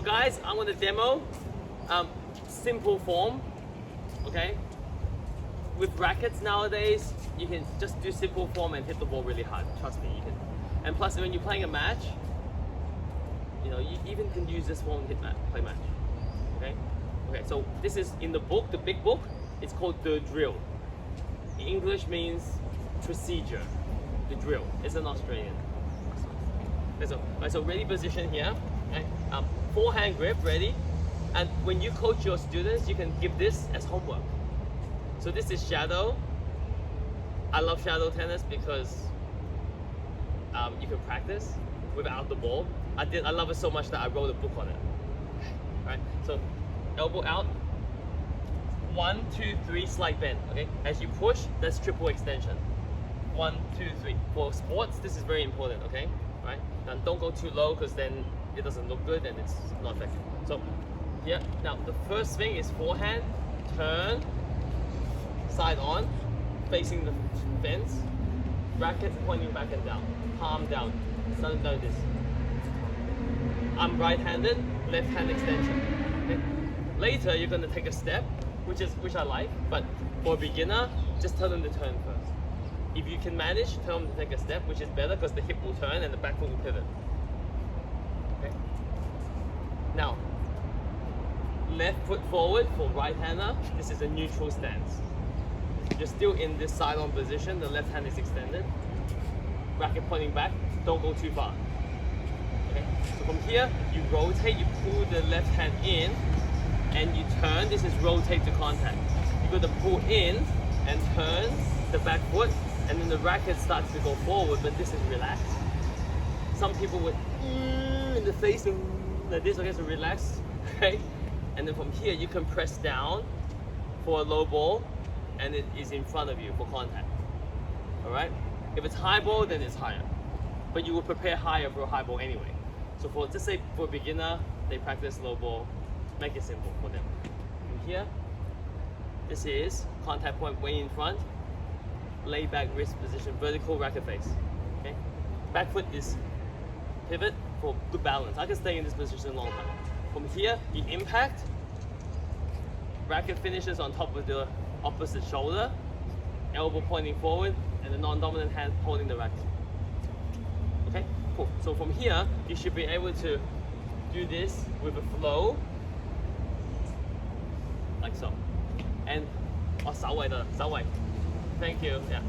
So guys, I'm going to demo simple form, okay? With rackets nowadays, you can just do simple form and hit the ball really hard. Trust me, you can. And plus, when you're playing a match, you know, you even can use this form to play match. Okay? Okay, so this is in the book, the big book. It's called the drill. In English means procedure. The drill. It's an Australian. Okay, so ready position here. Okay? Forehand grip, ready. And when you coach your students, you can give this as homework. So this is shadow. I love shadow tennis because you can practice without the ball. I love it so much that I wrote a book on it. Alright, so elbow out. 1, 2, 3, slight bend. Okay, as you push, that's triple extension. 1, 2, 3. For sports, this is very important. Okay, right? And don't go too low because then it doesn't look good and it's not effective. So yeah, now the first thing is forehand, turn, side on, facing the fence, racket pointing back and down, palm down, sun down this. I'm right-handed, left hand extension. Okay? Later you're gonna take a step, which I like, but for a beginner, just tell them to turn first. If you can manage, tell them to take a step, which is better because the hip will turn and the back foot will pivot. Okay? Now, left foot forward for right-hander. This is a neutral stance. You're still in this side-on position. The left hand is extended. Racket pointing back. Don't go too far. Okay. So from here, you rotate. You pull the left hand in, and you turn. This is rotate to contact. You're going to pull in and turn the back foot, and then the racket starts to go forward. But this is relaxed. Some people would in the face like this. Okay, so relax. Okay. And then from here, you can press down for a low ball, and it is in front of you for contact. All right? If it's high ball, then it's higher. But you will prepare higher for a high ball anyway. So for, just say for a beginner, they practice low ball, make it simple for them. From here, this is contact point way in front, lay back wrist position, vertical racket face. Okay? Back foot is pivot for good balance. I can stay in this position a long time. From here, you impact, racket finishes on top of the opposite shoulder, elbow pointing forward, and the non-dominant hand holding the racket. Okay, cool. So from here, you should be able to do this with a flow, like so. And, 手位的, 手位. Thank you, yeah.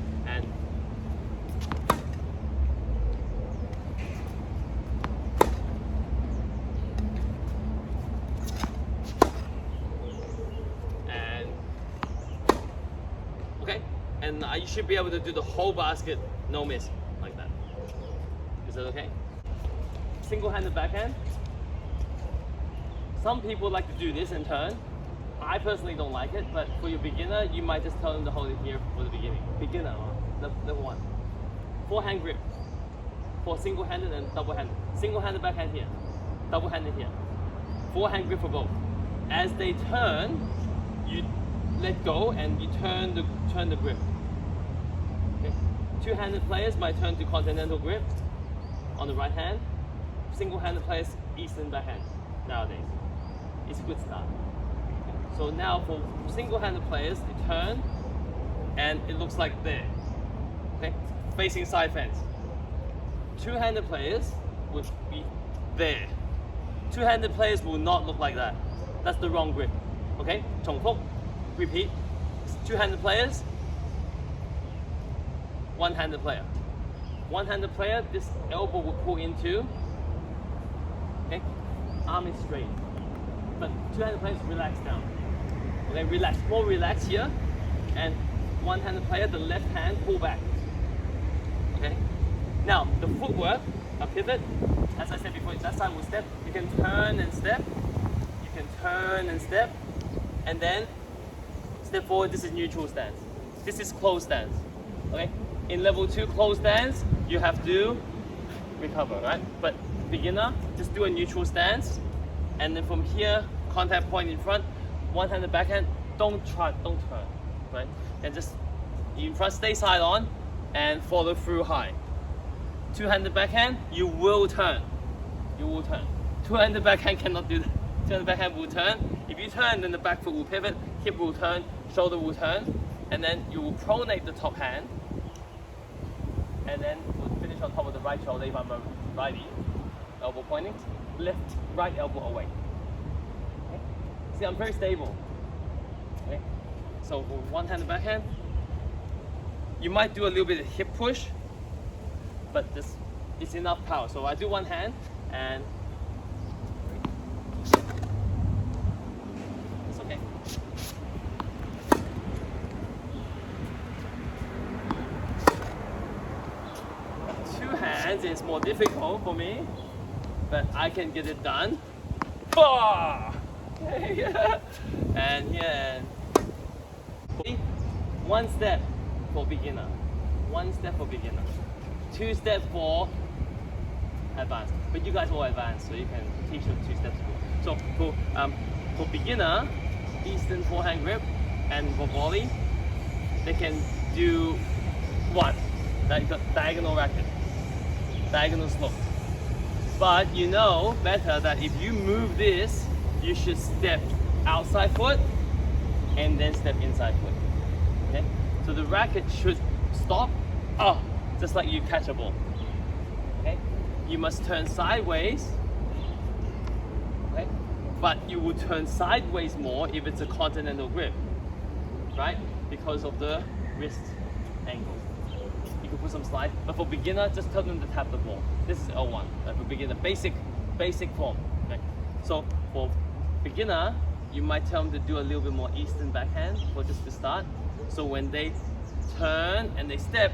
And you should be able to do the whole basket, no miss, like that. Is that okay? Single-handed backhand. Some people like to do this and turn. I personally don't like it, but for your beginner, you might just tell them to hold it here for the beginning. Beginner, number one. Forehand grip. For single-handed and double-handed. Single-handed backhand here. Double-handed here. Forehand grip for both. As they turn, you let go and you turn the grip. Okay. Two-handed players might turn to continental grip on the right hand. Single-handed players, Eastern backhand nowadays. It's a good start. Okay. So now for single-handed players, they turn and it looks like there. Okay, facing side fence. Two-handed players would be there. Two-handed players will not look like that. That's the wrong grip. Okay, 重複. Repeat. Two-handed players, one-handed player. One-handed player, this elbow will pull into, okay, arm is straight. But two-handed players, relax down. Okay, relax, more relaxed here. And one-handed player, the left hand, pull back. Okay. Now, the footwork, a pivot, as I said before, that side will step. You can turn and step. You can turn and step. And then step forward. This is neutral stance. This is closed stance. Okay. In level 2 closed stance, you have to recover, right? But beginner, just do a neutral stance, and then from here, contact point in front, one-handed backhand. Don't turn, right? And just in front, stay side on, and follow through high. Two-handed backhand, you will turn. Two-handed backhand cannot do that. Two-handed backhand will turn. If you turn, then the back foot will pivot, hip will turn, shoulder will turn, and then you will pronate the top hand, and then we'll finish on top of the right shoulder if I'm a righty. Elbow pointing, left, right elbow away. Okay? See, I'm very stable. Okay? So for one-handed backhand, you might do a little bit of hip push, but this is enough power. So I do one hand, and it's okay. Two hands is more difficult for me, but I can get it done. And here, one step for beginner, one step for beginner, two steps for advanced. But you guys are all advanced, so you can teach them two steps. So for beginner, Eastern forehand grip, and for volley, they can do one, like the diagonal racket, diagonal slope. But you know better that if you move this, you should step outside foot and then step inside foot. Okay? So the racket should stop, just like you catch a ball. Okay? You must turn sideways. Okay? But you will turn sideways more if it's a continental grip, right? Because of the wrist angle. You can put some slide, but for beginner, just tell them to tap the ball. This is L1, for beginner, basic form. Okay? So for beginner, you might tell them to do a little bit more Eastern backhand for just to start. So when they turn and they step,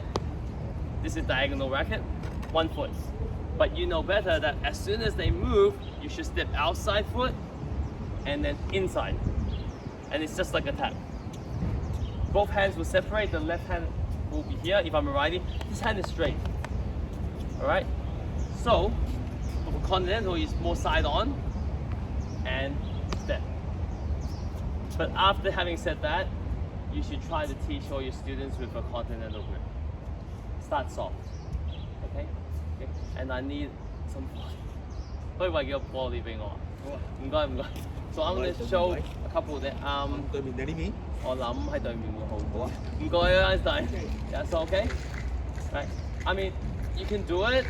this is diagonal racket, one foot. But you know better that as soon as they move, you should step outside foot and then inside. And it's just like a tap. Both hands will separate, the left hand will be here if I'm a righty. This hand is straight. Alright? So, for continental, it's more side on and step. But after having said that, you should try to teach all your students with a continental grip. Start soft. Okay? And I need some volley 俾我。唔該唔該。So I'm going to show a couple that 對面你呢邊？我諗喺對面會好啲。唔該啊 Einstein. That's okay? Right. I mean, you can do it,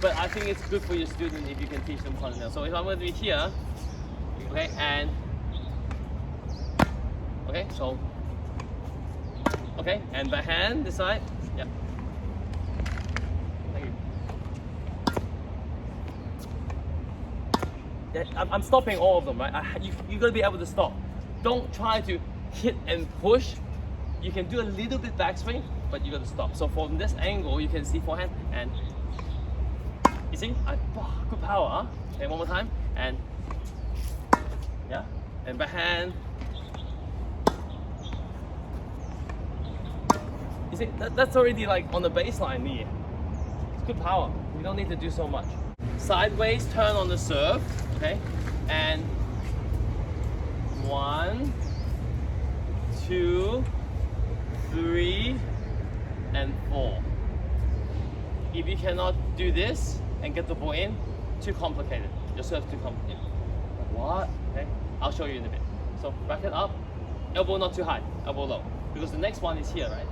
but I think it's good for your student if you can teach them continental. So if I'm going to be here, okay, and okay, so okay, and backhand this side. Yeah. Thank you. Yeah, I'm stopping all of them, right? You gotta be able to stop. Don't try to hit and push. You can do a little bit backswing, but you gotta stop. So from this angle, you can see forehand and you see, good power. Huh? Okay, one more time, and yeah, and backhand. You see, that's already like on the baseline here. It's good power. You don't need to do so much. Sideways turn on the serve, okay? And 1, 2, 3, and 4. If you cannot do this and get the ball in, too complicated. Your serve's too complicated. What? Okay, I'll show you in a bit. So racket up, elbow not too high, elbow low. Because the next one is here, right?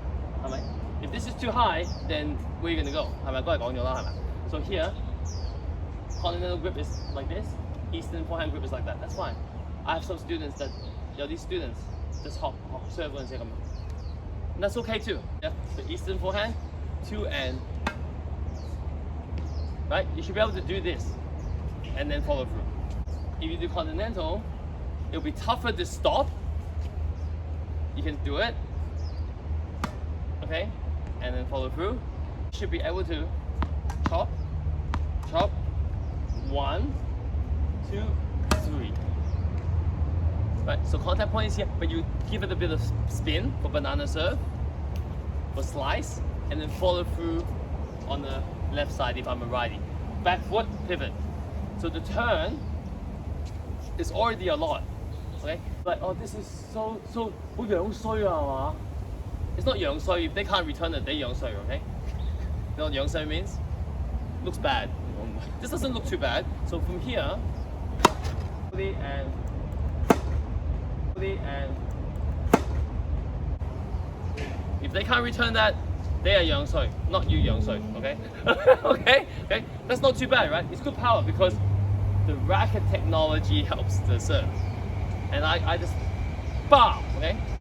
If this is too high, then where are you going to go? So here, continental grip is like this, Eastern forehand grip is like that. That's fine. I have some students that, these students just hop, serve and say, and that's okay too. Yeah, the Eastern forehand, 2 and, right? You should be able to do this and then follow through. If you do continental, it'll be tougher to stop. You can do it. Okay, and then follow through. You should be able to chop, 1, 2, 3. Right, so contact point is here, but you give it a bit of spin for banana serve, for slice, and then follow through on the left side if I'm a righty. Back foot, pivot. So the turn is already a lot. Okay, like this is so 好樣衰啊嘛。It's not 樣衰. If they can't return it, they 樣衰, okay? You know what 樣衰 means? Looks bad. This doesn't look too bad. So from here, and if they can't return that, they are young soy, not you young soy. Okay, okay. That's not too bad, right? It's good power because the racket technology helps the serve, and I just, bam. Okay.